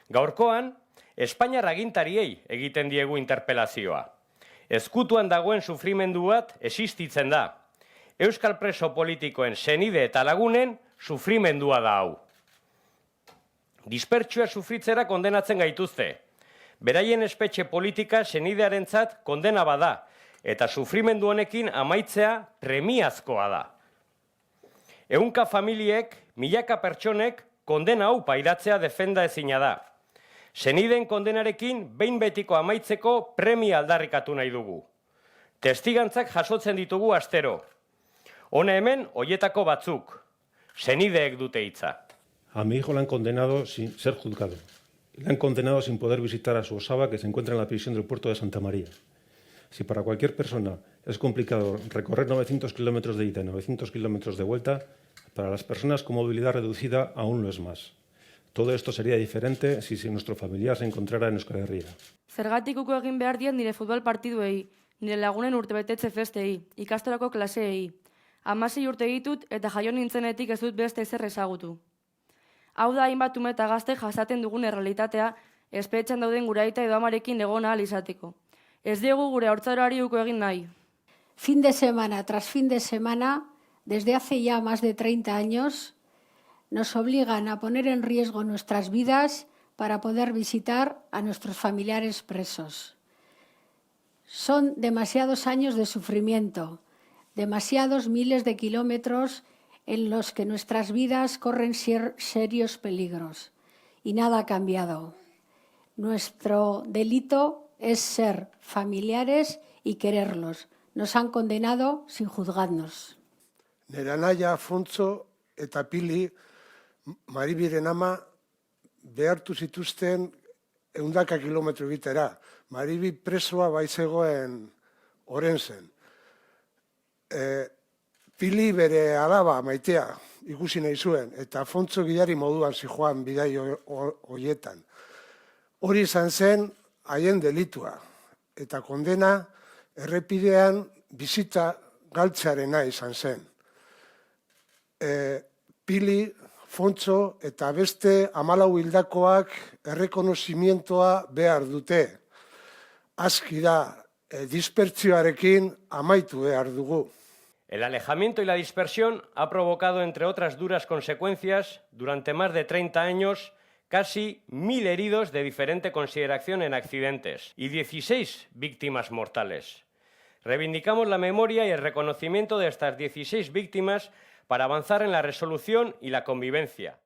Gaurkoan, Espainiar agintariei egiten diegu interpelazioa. Ezkutuan dagoen sufrimendu bat existitzen da. Euskal preso politikoen senide eta lagunen sufrimendua da hau. Dispertsioa sufritzera kondenatzen gaituzte. Beraien espetxe politika senidearentzat kondena bada, eta sufrimendu honekin amaitzea premiazkoa da. Ehunka familiek, milaka pertsonek kondena hau pairatzea defenda ezina da. Senideen kondenarekin behin betiko amaitzeko premia aldarrikatu nahi dugu. Testigantzak jasotzen ditugu astero. Hona hemen hoietako batzuk. Senideek dute hitza. A mi hijo le han condenado sin ser juzgado. Le han condenado sin poder visitar a su osaba que se encuentra en la prisión del puerto de Santa María. Si para cualquier persona es complicado recorrer 900 kilómetros de ida y 900 kilómetros de vuelta, para las personas con movilidad reducida aún lo es más. Todo esto sería diferente si nuestro familiar se encontrara en Euskal Herria. Zergatik uko egin behar diet nire futbol partiduei, nire lagunen urtebetetze festei, ikastorako klaseei. 16 urte ditut eta jaio nintzenetik ez dut beste ezer ezagutu. Hau da hainbat ume eta gazte jasaten dugun errealitatea, espetxean dauden gure aita edo amarekin egon ahal izateko. Ez diegu gure haurtzaroari uko egin nahi. Fin de semana tras fin de semana, desde hace ya más de 30 años, nos obligan a poner en riesgo nuestras vidas para poder visitar a nuestros familiares presos. Son demasiados años de sufrimiento, demasiados miles de kilómetros en los que nuestras vidas corren serios peligros. Y nada ha cambiado. Nuestro delito es ser familiares y quererlos. Nos han condenado sin juzgarnos. Nera naia, Fontzo eta Pili, Maribiren ama, behartu zituzten 100 kilometro egitera. Maribi presoa baizegoen Orensen. Pili bere alaba maitea ikusi nahi zuen, eta Fontzo gidari moduan zijoan bidai horietan. Hori izan zen haien delitua, eta kondena errepidean bizita galtzearena izan zen. Pili, Fontzo eta beste 14 hildakoak errekonozimientoa behar dute. Aski da, dispertsioarekin amaitu behar dugu. El alejamiento y la dispersión ha provocado, entre otras duras consecuencias, durante más de 30 años, casi 1000 heridos de diferente consideración en accidentes y 16 víctimas mortales. Reivindicamos la memoria y el reconocimiento de estas 16 víctimas para avanzar en la resolución y la convivencia.